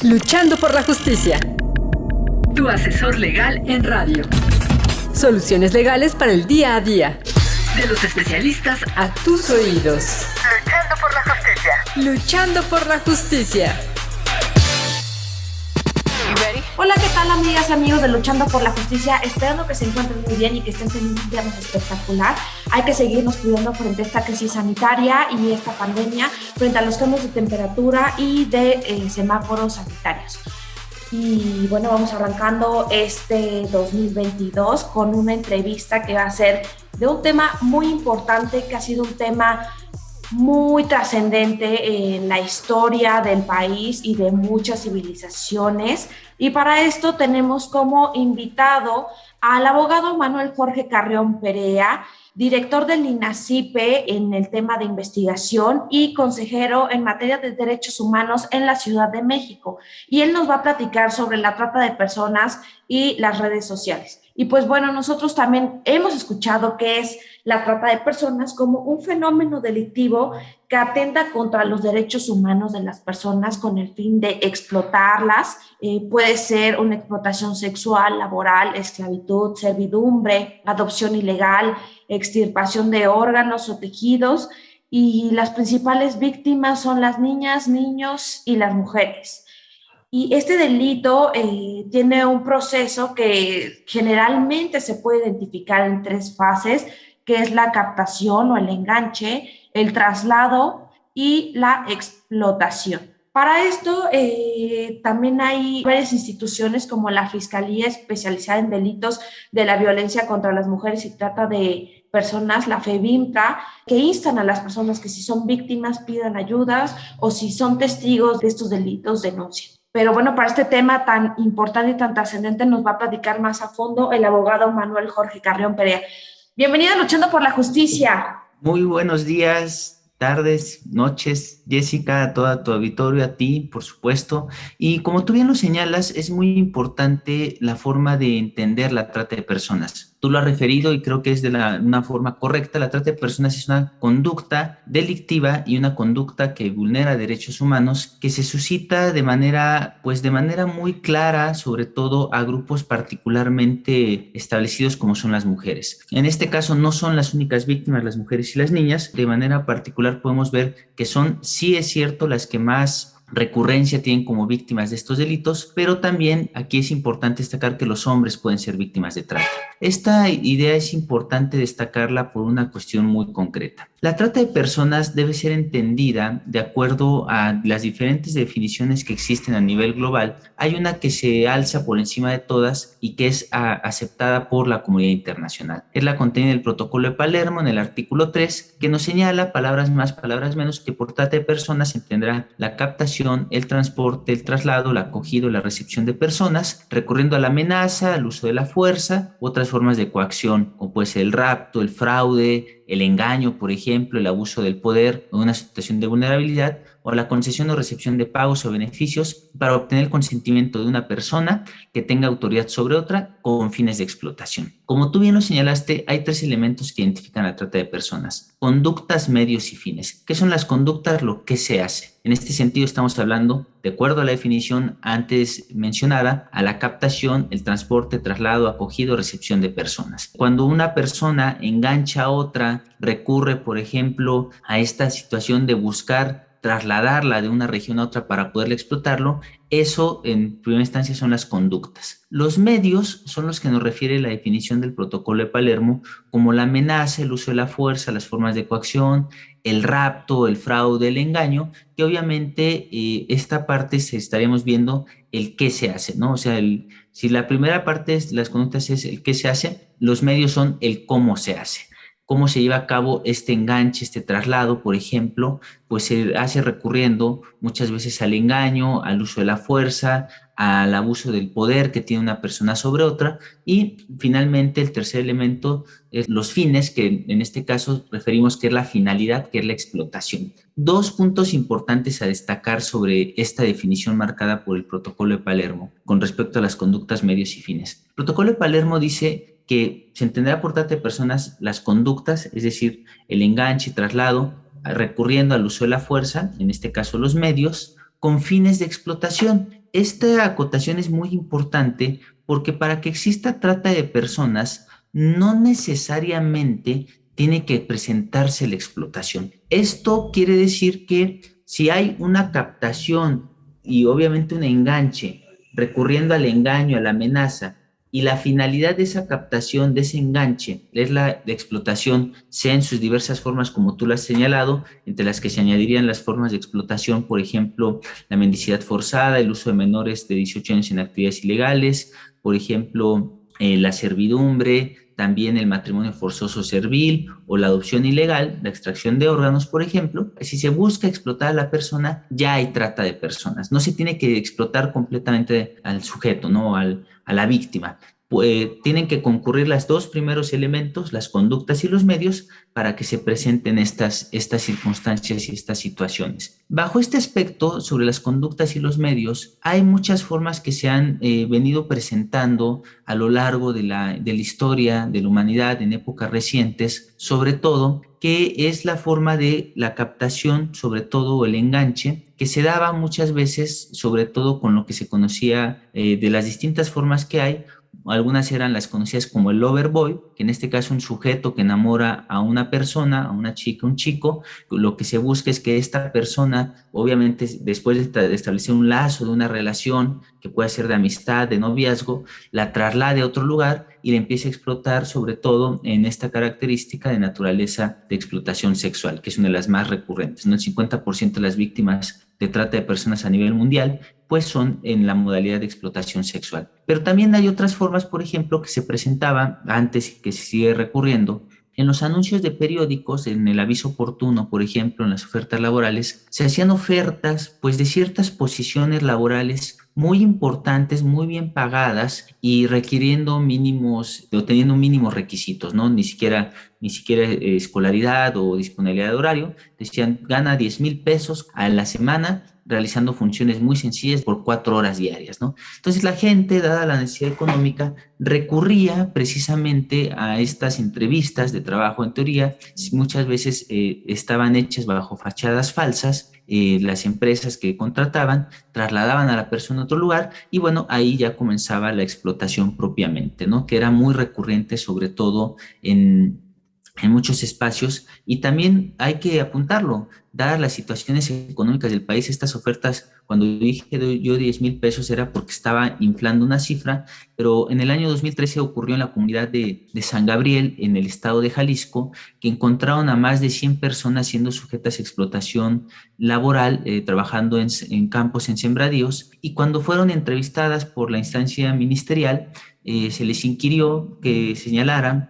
Luchando por la justicia. Tu asesor legal en radio. Soluciones legales para el día a día. De los especialistas a tus oídos. Luchando por la justicia. Luchando por la justicia. Hola, ¿qué tal, amigas y amigos de Luchando por la Justicia? Esperando que se encuentren muy bien y que estén teniendo un viernes espectacular. Hay que seguirnos cuidando frente a esta crisis sanitaria y esta pandemia, frente a los cambios de temperatura y de semáforos sanitarios. Y bueno, vamos arrancando este 2022 con una entrevista que va a ser de un tema muy importante, que ha sido un tema muy trascendente en la historia del país y de muchas civilizaciones. Y para esto tenemos como invitado al abogado Manuel Jorge Carrión Perea, director del INACIPE en el tema de investigación y consejero en materia de derechos humanos en la Ciudad de México. Y él nos va a platicar sobre la trata de personas y las redes sociales. Y pues bueno, nosotros también hemos escuchado que es la trata de personas como un fenómeno delictivo que atenta contra los derechos humanos de las personas con el fin de explotarlas. Puede ser una explotación sexual, laboral, esclavitud, servidumbre, adopción ilegal, extirpación de órganos o tejidos. Y las principales víctimas son las niñas, niños y las mujeres. Y este delito tiene un proceso que generalmente se puede identificar en 3 fases, que es la captación o el enganche, el traslado y la explotación. Para esto también hay varias instituciones como la Fiscalía Especializada en Delitos de la Violencia contra las Mujeres y Trata de Personas, la FEVIMTRA, que instan a las personas que si son víctimas pidan ayudas o si son testigos de estos delitos denuncien. Pero bueno, para este tema tan importante y tan trascendente nos va a platicar más a fondo el abogado Manuel Jorge Carrión Perea. Bienvenido a Luchando por la Justicia. Muy buenos días, tardes, noches, Jessica, a toda tu auditorio, a ti, por supuesto. Y como tú bien lo señalas, es muy importante la forma de entender la trata de personas. Tú lo has referido y creo que es de una forma correcta. La trata de personas es una conducta delictiva y una conducta que vulnera derechos humanos, que se suscita de manera muy clara, sobre todo a grupos particularmente establecidos como son las mujeres. En este caso no son las únicas víctimas las mujeres y las niñas. De manera particular podemos ver que son, sí es cierto, las que más recurrencia tienen como víctimas de estos delitos, pero también aquí es importante destacar que los hombres pueden ser víctimas de trata. Esta idea es importante destacarla por una cuestión muy concreta. La trata de personas debe ser entendida de acuerdo a las diferentes definiciones que existen a nivel global. Hay una que se alza por encima de todas y que es aceptada por la comunidad internacional. Es la contenida en el Protocolo de Palermo, en el artículo 3, que nos señala, palabras más, palabras menos, que por trata de personas se entenderá la captación, el transporte, el traslado, la acogida o la recepción de personas, recurriendo a la amenaza, al uso de la fuerza, otras formas de coacción, como puede ser el rapto, el fraude, el engaño, por ejemplo, el abuso del poder o una situación de vulnerabilidad, o la concesión o recepción de pagos o beneficios para obtener el consentimiento de una persona que tenga autoridad sobre otra con fines de explotación. Como tú bien lo señalaste, hay 3 elementos que identifican la trata de personas: conductas, medios y fines. ¿Qué son las conductas? Lo que se hace. En este sentido estamos hablando, de acuerdo a la definición antes mencionada, a la captación, el transporte, traslado, acogido, recepción de personas. Cuando una persona engancha a otra, recurre, por ejemplo, a esta situación de buscar trasladarla de una región a otra para poderle explotarlo, eso en primera instancia son las conductas. Los medios son los que nos refiere la definición del Protocolo de Palermo, como la amenaza, el uso de la fuerza, las formas de coacción, el rapto, el fraude, el engaño, que obviamente esta parte estaríamos viendo el qué se hace, ¿no? O sea, si la primera parte es las conductas es el qué se hace, los medios son el cómo se hace. Cómo se lleva a cabo este enganche, este traslado, por ejemplo, pues se hace recurriendo muchas veces al engaño, al uso de la fuerza, al abuso del poder que tiene una persona sobre otra, y finalmente el tercer elemento es los fines, que en este caso referimos que es la finalidad, que es la explotación. 2 puntos importantes a destacar sobre esta definición marcada por el Protocolo de Palermo con respecto a las conductas, medios y fines. El Protocolo de Palermo dice que se entenderá por trata de personas las conductas, es decir, el enganche y traslado recurriendo al uso de la fuerza, en este caso los medios, con fines de explotación. Esta acotación es muy importante porque para que exista trata de personas, no necesariamente tiene que presentarse la explotación. Esto quiere decir que si hay una captación y obviamente un enganche, recurriendo al engaño, a la amenaza, y la finalidad de esa captación, de ese enganche, es la de explotación, sea en sus diversas formas como tú lo has señalado, entre las que se añadirían las formas de explotación, por ejemplo, la mendicidad forzada, el uso de menores de 18 años en actividades ilegales, por ejemplo, la servidumbre, también el matrimonio forzoso servil o la adopción ilegal, la extracción de órganos, por ejemplo. Si se busca explotar a la persona, ya hay trata de personas. No se tiene que explotar completamente al sujeto, ¿no? A la víctima. Tienen que concurrir los dos primeros elementos, las conductas y los medios, para que se presenten estas circunstancias y estas situaciones. Bajo este aspecto, sobre las conductas y los medios, hay muchas formas que se han venido presentando a lo largo de la historia de la humanidad en épocas recientes, sobre todo, que es la forma de la captación, sobre todo el enganche, que se daba muchas veces, sobre todo con lo que se conocía de las distintas formas que hay. Algunas eran las conocidas como el lover boy, que en este caso un sujeto que enamora a una persona, a una chica, un chico. Lo que se busca es que esta persona, obviamente después de establecer un lazo, de una relación que puede ser de amistad, de noviazgo, la traslade a otro lugar y la empiece a explotar, sobre todo en esta característica de naturaleza de explotación sexual, que es una de las más recurrentes, ¿no? El 50% de las víctimas de trata de personas a nivel mundial pues son en la modalidad de explotación sexual. Pero también hay otras formas, por ejemplo, que se presentaban antes y que se sigue recurriendo. En los anuncios de periódicos, en el aviso oportuno, por ejemplo, en las ofertas laborales, se hacían ofertas pues de ciertas posiciones laborales muy importantes, muy bien pagadas y requiriendo mínimos, o teniendo mínimos requisitos, ¿no? Ni siquiera escolaridad o disponibilidad de horario. Decían, gana 10,000 pesos a la semana realizando funciones muy sencillas por 4 horas diarias, ¿no? Entonces la gente, dada la necesidad económica, recurría precisamente a estas entrevistas de trabajo. En teoría, muchas veces estaban hechas bajo fachadas falsas. Las empresas que contrataban trasladaban a la persona a otro lugar y bueno, ahí ya comenzaba la explotación propiamente, ¿no? Que era muy recurrente, sobre todo en muchos espacios. Y también hay que apuntarlo, dadas las situaciones económicas del país, estas ofertas, cuando dije yo 10,000 pesos era porque estaba inflando una cifra, pero en el año 2013 ocurrió en la comunidad de San Gabriel, en el estado de Jalisco, que encontraron a más de 100 personas siendo sujetas a explotación laboral, trabajando en campos, en sembradíos, y cuando fueron entrevistadas por la instancia ministerial, se les inquirió que señalaran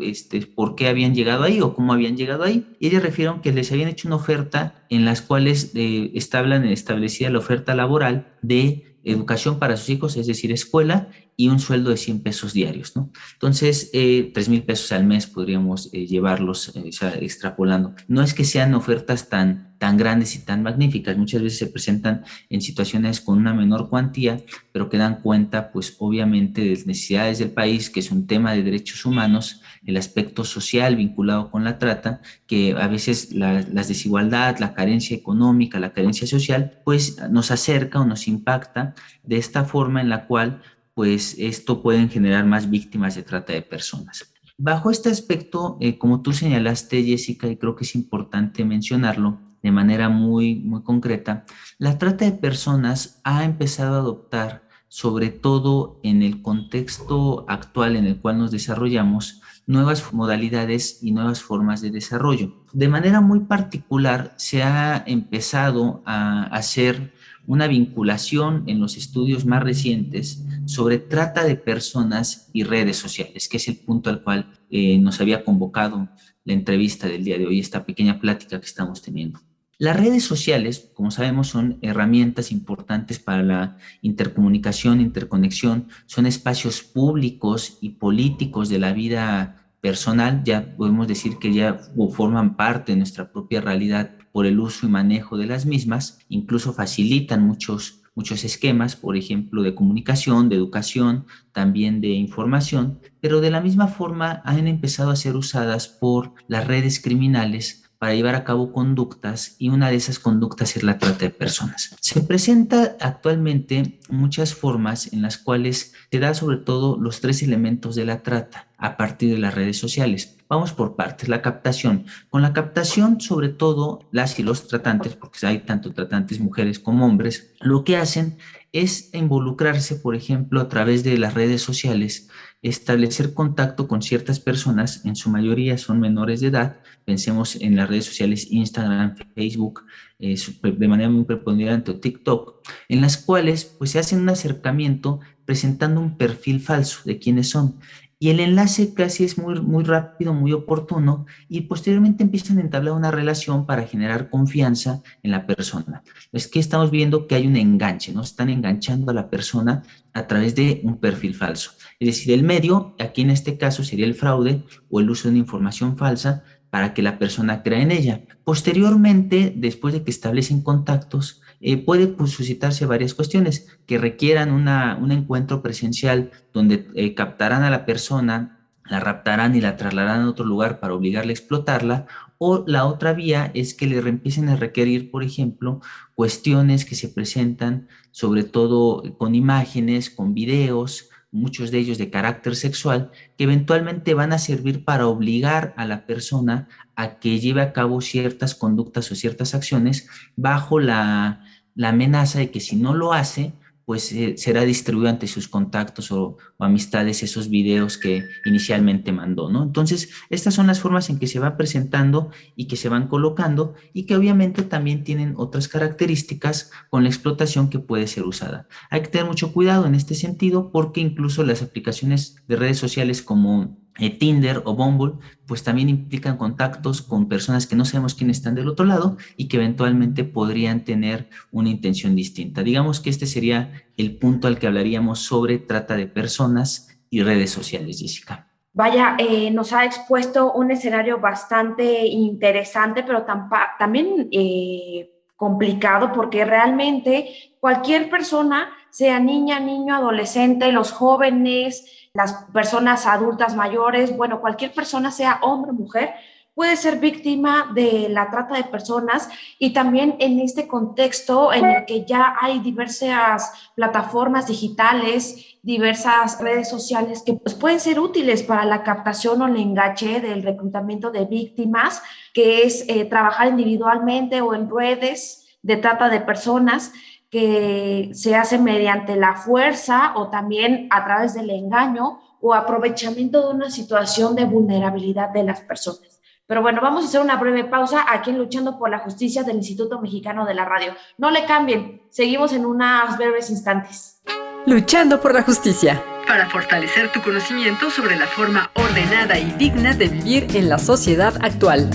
por qué habían llegado ahí o cómo habían llegado ahí. Y ellos refirieron que les habían hecho una oferta en las cuales establecía la oferta laboral de educación para sus hijos, es decir, escuela, y un sueldo de 100 pesos diarios, ¿no? Entonces, 3,000 pesos al mes podríamos llevarlos, extrapolando. No es que sean ofertas tan grandes y tan magníficas, muchas veces se presentan en situaciones con una menor cuantía, pero que dan cuenta, pues obviamente, de las necesidades del país, que es un tema de derechos humanos, el aspecto social vinculado con la trata, que a veces las desigualdades, la carencia económica, la carencia social, pues nos acerca o nos impacta de esta forma en la cual pues esto puede generar más víctimas de trata de personas. Bajo este aspecto, como tú señalaste, Jessica, y creo que es importante mencionarlo de manera muy, muy concreta, la trata de personas ha empezado a adoptar, sobre todo en el contexto actual en el cual nos desarrollamos, nuevas modalidades y nuevas formas de desarrollo. De manera muy particular, se ha empezado a hacer una vinculación en los estudios más recientes sobre trata de personas y redes sociales, que es el punto al cual nos había convocado la entrevista del día de hoy, esta pequeña plática que estamos teniendo. Las redes sociales, como sabemos, son herramientas importantes para la intercomunicación, interconexión, son espacios públicos y políticos de la vida personal. Ya podemos decir que ya forman parte de nuestra propia realidad por el uso y manejo de las mismas, incluso facilitan muchos esquemas, por ejemplo, de comunicación, de educación, también de información, pero de la misma forma han empezado a ser usadas por las redes criminales para llevar a cabo conductas, y una de esas conductas es la trata de personas. Se presenta actualmente muchas formas en las cuales se da sobre todo los 3 elementos de la trata a partir de las redes sociales. Vamos por partes. La captación. Con la captación, sobre todo las y los tratantes, porque hay tanto tratantes mujeres como hombres, lo que hacen es involucrarse, por ejemplo, a través de las redes sociales, establecer contacto con ciertas personas, en su mayoría son menores de edad. Pensemos en las redes sociales Instagram, Facebook, de manera muy preponderante, o TikTok, en las cuales pues se hace un acercamiento presentando un perfil falso de quiénes son. Y el enlace casi es muy rápido, muy oportuno, y posteriormente empiezan a entablar una relación para generar confianza en la persona. Es que estamos viendo que hay un enganche, ¿no? Están enganchando a la persona a través de un perfil falso. Es decir, el medio, aquí en este caso sería el fraude o el uso de una información falsa para que la persona crea en ella. Posteriormente, después de que establecen contactos, puede suscitarse varias cuestiones que requieran un encuentro presencial donde captarán a la persona, la raptarán y la trasladarán a otro lugar para obligarle a explotarla. O la otra vía es que le empiecen a requerir, por ejemplo, cuestiones que se presentan sobre todo con imágenes, con videos, muchos de ellos de carácter sexual, que eventualmente van a servir para obligar a la persona a que lleve a cabo ciertas conductas o ciertas acciones bajo la amenaza de que si no lo hace, pues será distribuido ante sus contactos o amistades esos videos que inicialmente mandó, ¿no? Entonces, estas son las formas en que se va presentando y que se van colocando, y que obviamente también tienen otras características con la explotación que puede ser usada. Hay que tener mucho cuidado en este sentido, porque incluso las aplicaciones de redes sociales como Tinder o Bumble, pues también implican contactos con personas que no sabemos quiénes están del otro lado y que eventualmente podrían tener una intención distinta. Digamos que este sería el punto al que hablaríamos sobre trata de personas y redes sociales, Jessica. Vaya, nos ha expuesto un escenario bastante interesante, pero también complicado, porque realmente cualquier persona, sea niña, niño, adolescente, los jóvenes, las personas adultas mayores, bueno, cualquier persona, sea hombre o mujer, puede ser víctima de la trata de personas. Y también en este contexto en el que ya hay diversas plataformas digitales, diversas redes sociales que pues, pueden ser útiles para la captación o el enganche del reclutamiento de víctimas, que es trabajar individualmente o en redes de trata de personas, que se hace mediante la fuerza o también a través del engaño o aprovechamiento de una situación de vulnerabilidad de las personas. Pero bueno, vamos a hacer una breve pausa aquí en Luchando por la Justicia del Instituto Mexicano de la Radio. No le cambien, seguimos en unos breves instantes. Luchando por la Justicia. Para fortalecer tu conocimiento sobre la forma ordenada y digna de vivir en la sociedad actual.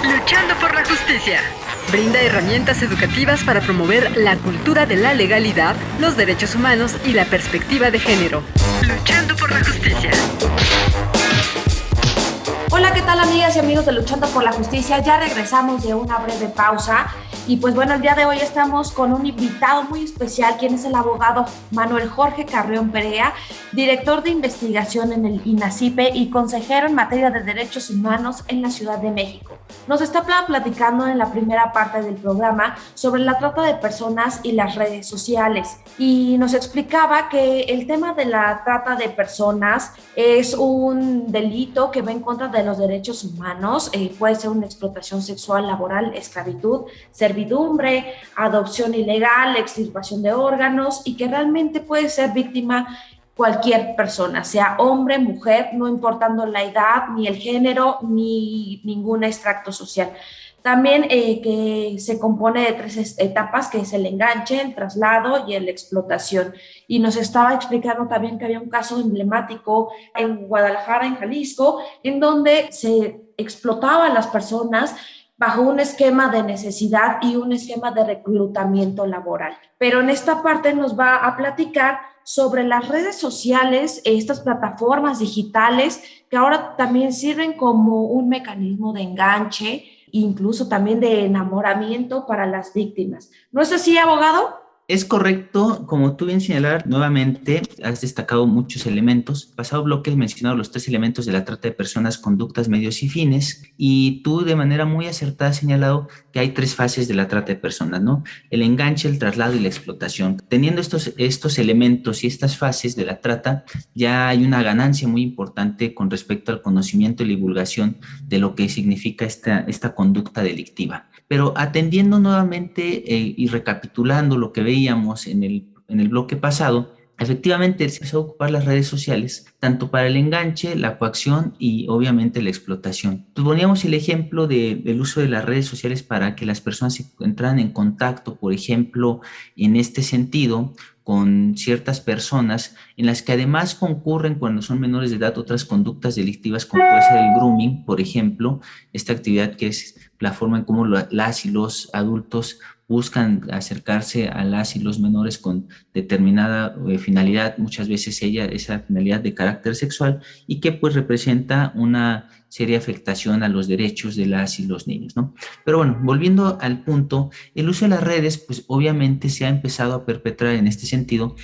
Luchando por la Justicia. Brinda herramientas educativas para promover la cultura de la legalidad, los derechos humanos y la perspectiva de género. Luchando por la Justicia. Hola, ¿qué tal, amigas y amigos de Luchando por la Justicia? Ya regresamos de una breve pausa y pues bueno, el día de hoy estamos con un invitado muy especial, quien es el abogado Manuel Jorge Carreón Perea, director de investigación en el INACIPE y consejero en materia de derechos humanos en la Ciudad de México. Nos está platicando en la primera parte del programa sobre la trata de personas y las redes sociales, y nos explicaba que el tema de la trata de personas es un delito que va en contra de los derechos humanos. Puede ser una explotación sexual, laboral, esclavitud, servidumbre, adopción ilegal, extirpación de órganos, y que realmente puede ser víctima cualquier persona, sea hombre, mujer, no importando la edad, ni el género, ni ningún extracto social. También que se compone de 3 etapas, que es el enganche, el traslado y la explotación. Y nos estaba explicando también que había un caso emblemático en Guadalajara, en Jalisco, en donde se explotaba a las personas bajo un esquema de necesidad y un esquema de reclutamiento laboral. Pero en esta parte nos va a platicar sobre las redes sociales, estas plataformas digitales que ahora también sirven como un mecanismo de enganche, incluso también de enamoramiento para las víctimas. ¿No es así, abogado? Es correcto, como tú bien señalar, nuevamente has destacado muchos elementos. Pasado bloque he mencionado los 3 elementos de la trata de personas: conductas, medios y fines, y tú de manera muy acertada has señalado que hay 3 fases de la trata de personas, ¿no? El enganche, el traslado y la explotación. Teniendo estos elementos y estas fases de la trata, ya hay una ganancia muy importante con respecto al conocimiento y la divulgación de lo que significa esta conducta delictiva. Pero atendiendo nuevamente y recapitulando lo que veíamos en el bloque pasado, efectivamente se empezó a ocupar las redes sociales, tanto para el enganche, la coacción y obviamente la explotación. Pues poníamos el ejemplo del uso de las redes sociales para que las personas se entraran en contacto, por ejemplo, en este sentido, con ciertas personas en las que además concurren cuando son menores de edad otras conductas delictivas como puede ser el grooming, por ejemplo, esta actividad que es la forma en cómo las y los adultos buscan acercarse a las y los menores con determinada finalidad, muchas veces esa finalidad de carácter sexual, y que pues representa una seria afectación a los derechos de las y los niños, ¿no? Pero bueno, volviendo al punto, el uso de las redes pues obviamente se ha empezado a perpetrar en este sentido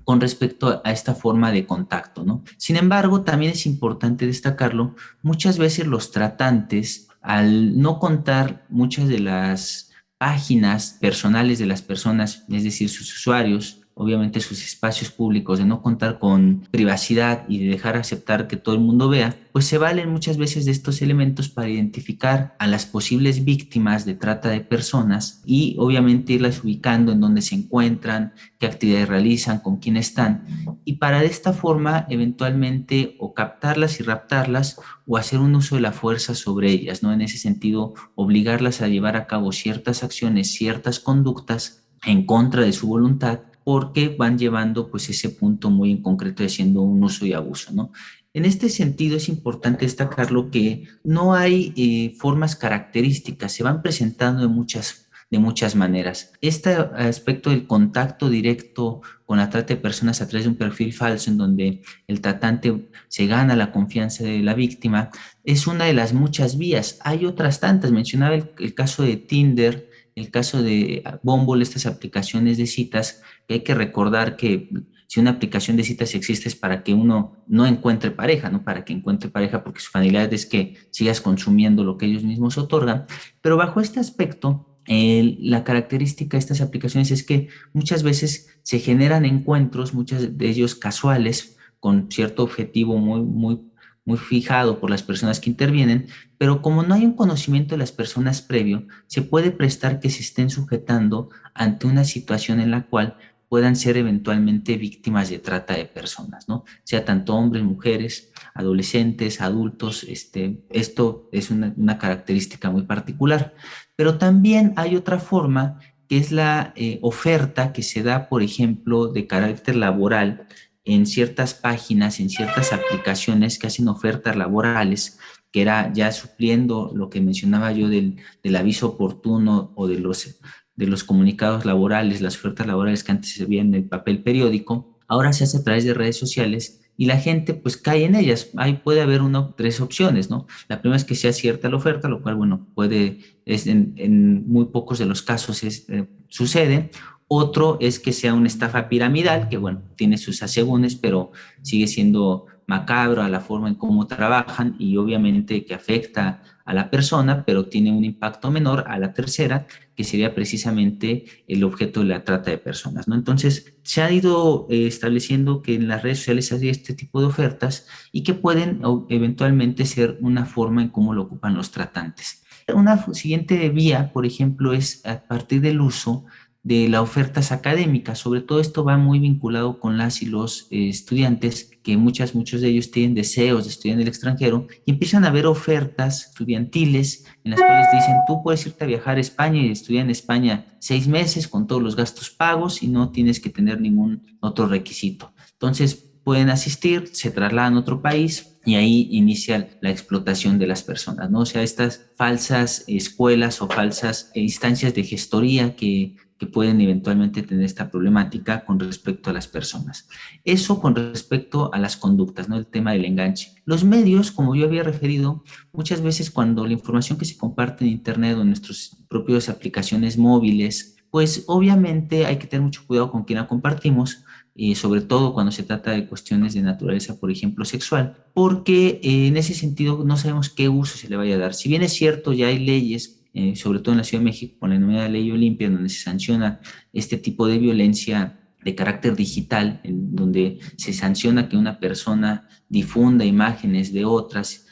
con respecto a esta forma de contacto, ¿no? Sin embargo, también es importante destacarlo, muchas veces los tratantes, al no contar muchas de las páginas personales de las personas, es decir, sus usuarios, obviamente sus espacios públicos, de no contar con privacidad y de dejar aceptar que todo el mundo vea, pues se valen muchas veces de estos elementos para identificar a las posibles víctimas de trata de personas y obviamente irlas ubicando en dónde se encuentran, qué actividades realizan, con quién están, y para de esta forma eventualmente o captarlas y raptarlas o hacer un uso de la fuerza sobre ellas, ¿no? En ese sentido, obligarlas a llevar a cabo ciertas acciones, ciertas conductas en contra de su voluntad, porque van llevando pues ese punto muy en concreto de siendo un uso y abuso, ¿no? En este sentido es importante destacarlo que no hay formas características, se van presentando de muchas maneras. Este aspecto del contacto directo con la trata de personas a través de un perfil falso en donde el tratante se gana la confianza de la víctima es una de las muchas vías. Hay otras tantas, mencionaba el caso de Tinder, el caso de Bumble, estas aplicaciones de citas, que hay que recordar que si una aplicación de citas existe es para que uno no encuentre pareja, ¿no? Para que encuentre pareja, porque su finalidad es que sigas consumiendo lo que ellos mismos otorgan. Pero bajo este aspecto, la característica de estas aplicaciones es que muchas veces se generan encuentros, muchos de ellos casuales, con cierto objetivo muy fijado por las personas que intervienen, pero como no hay un conocimiento de las personas previo, se puede prestar que se estén sujetando ante una situación en la cual puedan ser eventualmente víctimas de trata de personas, ¿no? Sea tanto hombres, mujeres, adolescentes, adultos, esto es una característica muy particular. Pero también hay otra forma que es la oferta que se da, por ejemplo, de carácter laboral en ciertas páginas, en ciertas aplicaciones que hacen ofertas laborales, que era ya supliendo lo que mencionaba yo del aviso oportuno o de los comunicados laborales, las ofertas laborales que antes se veían en el papel periódico, ahora se hace a través de redes sociales y la gente pues cae en ellas. Ahí puede haber 3 opciones, ¿no? La primera es que sea cierta la oferta, lo cual, bueno, en muy pocos de los casos sucede. Otro es que sea una estafa piramidal, que bueno, tiene sus asegúnes, pero sigue siendo macabro a la forma en cómo trabajan y obviamente que afecta a la persona, pero tiene un impacto menor a la tercera, que sería precisamente el objeto de la trata de personas, ¿no? Entonces, se ha ido estableciendo que en las redes sociales hay este tipo de ofertas y que pueden eventualmente ser una forma en cómo lo ocupan los tratantes. Una siguiente vía, por ejemplo, es a partir del uso de las ofertas académicas. Sobre todo esto va muy vinculado con las y los estudiantes, que muchos de ellos tienen deseos de estudiar en el extranjero y empiezan a ver ofertas estudiantiles en las cuales dicen: tú puedes irte a viajar a España y estudiar en España 6 meses con todos los gastos pagos y no tienes que tener ningún otro requisito. Entonces pueden asistir, se trasladan a otro país y ahí inicia la explotación de las personas, ¿no? O sea, estas falsas escuelas o falsas instancias de gestoría que pueden eventualmente tener esta problemática con respecto a las personas. Eso con respecto a las conductas, ¿no? El tema del enganche. Los medios, como yo había referido, muchas veces cuando la información que se comparte en Internet o en nuestras propias aplicaciones móviles pues obviamente hay que tener mucho cuidado con quién la compartimos, y sobre todo cuando se trata de cuestiones de naturaleza, por ejemplo, sexual, porque en ese sentido no sabemos qué uso se le vaya a dar. Si bien es cierto, ya hay leyes, sobre todo en la Ciudad de México, con la denominada Ley Olimpia, donde se sanciona este tipo de violencia de carácter digital, en donde se sanciona que una persona difunda imágenes de otras,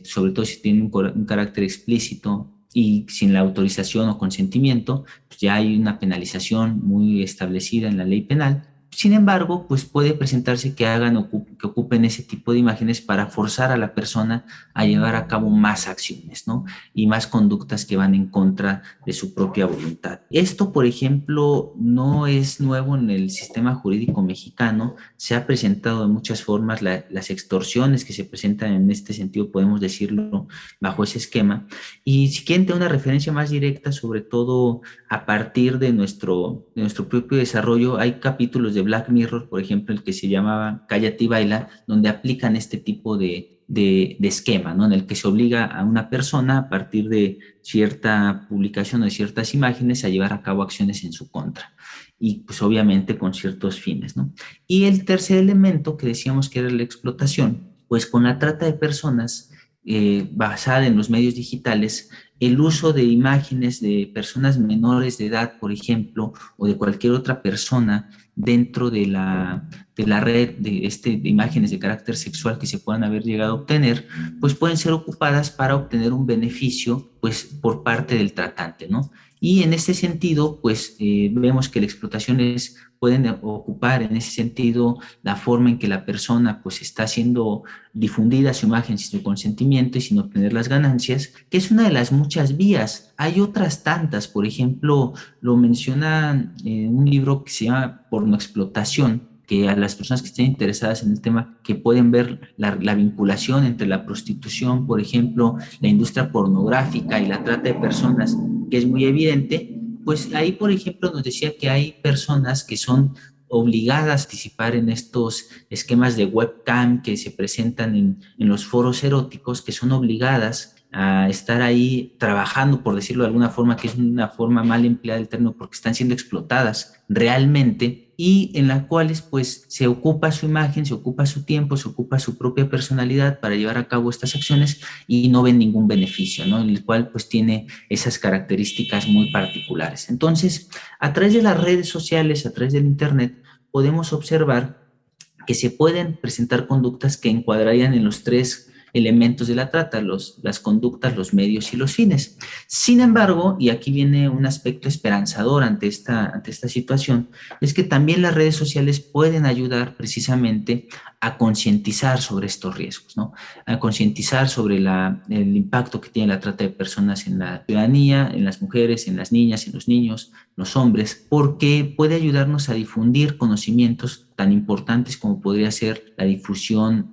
sobre todo si tiene un carácter explícito y sin la autorización o consentimiento, pues ya hay una penalización muy establecida en la ley penal. Sin embargo, pues puede presentarse que que ocupen ese tipo de imágenes para forzar a la persona a llevar a cabo más acciones, ¿no? Y más conductas que van en contra de su propia voluntad. Esto, por ejemplo, no es nuevo en el sistema jurídico mexicano. Se ha presentado de muchas formas las extorsiones que se presentan en este sentido, podemos decirlo, bajo ese esquema. Y si quieren tener una referencia más directa, sobre todo a partir de nuestro propio desarrollo, hay capítulos de Black Mirror, por ejemplo, el que se llamaba Cállate y Baila, donde aplican este tipo de esquema, ¿no? En el que se obliga a una persona a partir de cierta publicación o de ciertas imágenes a llevar a cabo acciones en su contra y pues obviamente con ciertos fines, ¿no? Y el tercer elemento que decíamos que era la explotación, pues con la trata de personas basada en los medios digitales, el uso de imágenes de personas menores de edad, por ejemplo, o de cualquier otra persona dentro de la red de imágenes de carácter sexual que se puedan haber llegado a obtener, pues pueden ser ocupadas para obtener un beneficio pues por parte del tratante, ¿no? Y en este sentido, pues vemos que la explotación pueden ocupar en ese sentido la forma en que la persona pues está siendo difundida su imagen sin su consentimiento y sin obtener las ganancias, que es una de las muchas vías. Hay otras tantas, por ejemplo, lo menciona un libro que se llama Pornoexplotación, que a las personas que estén interesadas en el tema, que pueden ver la vinculación entre la prostitución, por ejemplo, la industria pornográfica y la trata de personas, que es muy evidente, pues ahí, por ejemplo, nos decía que hay personas que son obligadas a participar en estos esquemas de webcam que se presentan en los foros eróticos, que son obligadas a estar ahí trabajando, por decirlo de alguna forma, que es una forma mal empleada del término, porque están siendo explotadas realmente, y en las cuales pues se ocupa su imagen, se ocupa su tiempo, se ocupa su propia personalidad para llevar a cabo estas acciones y no ven ningún beneficio, ¿no? En el cual pues tiene esas características muy particulares. Entonces, a través de las redes sociales, a través del internet, podemos observar que se pueden presentar conductas que encuadrarían en los tres elementos de la trata, las conductas, los medios y los fines. Sin embargo, y aquí viene un aspecto esperanzador ante esta situación, es que también las redes sociales pueden ayudar precisamente a concientizar sobre estos riesgos, ¿no? A concientizar sobre el impacto que tiene la trata de personas en la ciudadanía, en las mujeres, en las niñas, en los niños, los hombres, porque puede ayudarnos a difundir conocimientos tan importantes como podría ser la difusión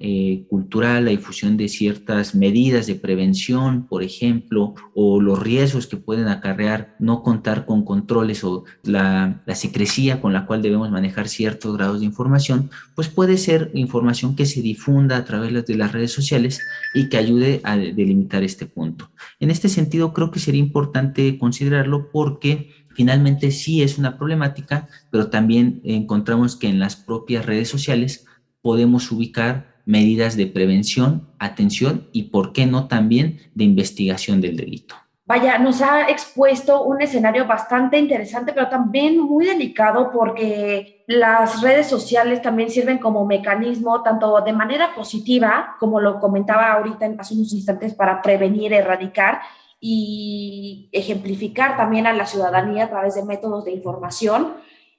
cultural, la difusión de ciertas medidas de prevención, por ejemplo, o los riesgos que pueden acarrear no contar con controles o la secrecía con la cual debemos manejar ciertos grados de información, pues puede ser información que se difunda a través de las redes sociales y que ayude a delimitar este punto. En este sentido, creo que sería importante considerarlo porque finalmente sí es una problemática, pero también encontramos que en las propias redes sociales podemos ubicar medidas de prevención, atención y, por qué no, también de investigación del delito. Vaya, nos ha expuesto un escenario bastante interesante, pero también muy delicado porque las redes sociales también sirven como mecanismo, tanto de manera positiva, como lo comentaba ahorita hace unos instantes, para prevenir, erradicar y ejemplificar también a la ciudadanía a través de métodos de información,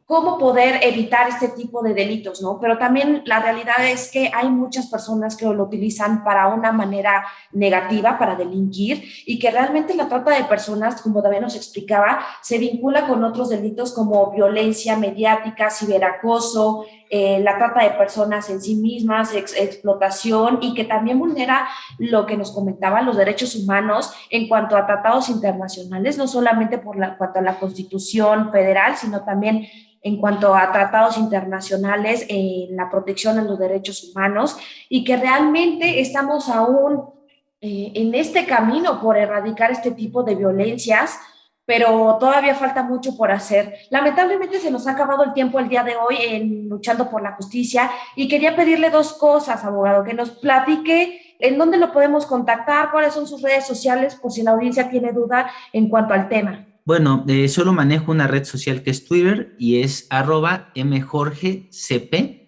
cómo poder evitar este tipo de delitos, ¿no? Pero también la realidad es que hay muchas personas que lo utilizan para una manera negativa, para delinquir, y que realmente la trata de personas, como también nos explicaba, se vincula con otros delitos como violencia mediática, ciberacoso, la trata de personas en sí mismas, explotación, y que también vulnera lo que nos comentaban, los derechos humanos en cuanto a tratados internacionales, no solamente cuanto a la Constitución Federal, sino también en cuanto a tratados internacionales en la protección de los derechos humanos, y que realmente estamos aún en este camino por erradicar este tipo de violencias, pero todavía falta mucho por hacer. Lamentablemente se nos ha acabado el tiempo el día de hoy en Luchando por la Justicia y quería pedirle 2 cosas, abogado, que nos platique en dónde lo podemos contactar, cuáles son sus redes sociales, por si la audiencia tiene duda en cuanto al tema. Bueno, solo manejo una red social que es Twitter y es @mjorgecp,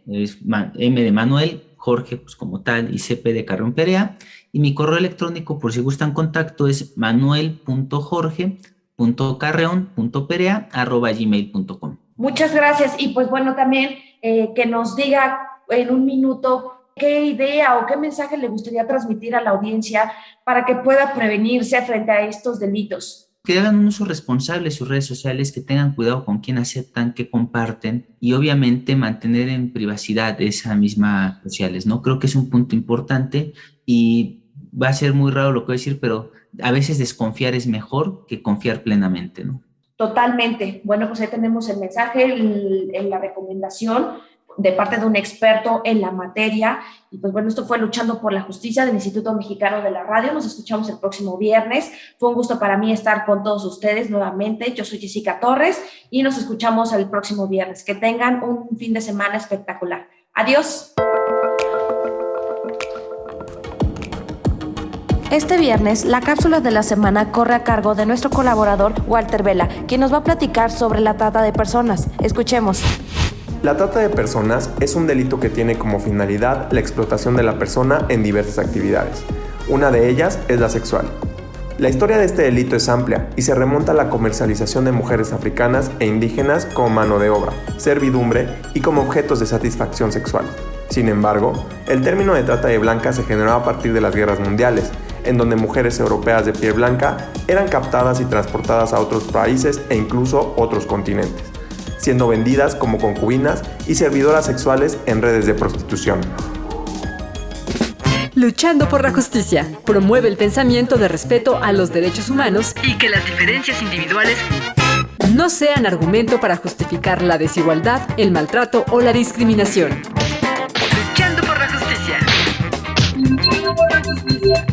es M de Manuel, Jorge pues como tal y CP de Carrión Perea. Y mi correo electrónico, por si gustan contacto, es manuel.jorge.carreon.perea@gmail.com. Muchas gracias. Y pues bueno, también que nos diga en un minuto qué idea o qué mensaje le gustaría transmitir a la audiencia para que pueda prevenirse frente a estos delitos. Que hagan un uso responsable de sus redes sociales, que tengan cuidado con quién aceptan, qué comparten y obviamente mantener en privacidad esas mismas sociales, ¿no? Creo que es un punto importante y va a ser muy raro lo que voy a decir, pero a veces desconfiar es mejor que confiar plenamente, ¿no? Totalmente. Bueno, pues ahí tenemos el mensaje, en la recomendación de parte de un experto en la materia. Y pues bueno, esto fue Luchando por la Justicia del Instituto Mexicano de la Radio. Nos escuchamos el próximo viernes. Fue un gusto para mí estar con todos ustedes nuevamente. Yo soy Jessica Torres y nos escuchamos el próximo viernes. Que tengan un fin de semana espectacular. Adiós. Este viernes, la cápsula de la semana corre a cargo de nuestro colaborador Walter Vela, quien nos va a platicar sobre la trata de personas. Escuchemos. La trata de personas es un delito que tiene como finalidad la explotación de la persona en diversas actividades. Una de ellas es la sexual. La historia de este delito es amplia y se remonta a la comercialización de mujeres africanas e indígenas como mano de obra, servidumbre y como objetos de satisfacción sexual. Sin embargo, el término de trata de blancas se generó a partir de las guerras mundiales, en donde mujeres europeas de piel blanca eran captadas y transportadas a otros países e incluso otros continentes, siendo vendidas como concubinas y servidoras sexuales en redes de prostitución. Luchando por la Justicia promueve el pensamiento de respeto a los derechos humanos y que las diferencias individuales no sean argumento para justificar la desigualdad, el maltrato o la discriminación. Luchando por la Justicia. Luchando por la Justicia.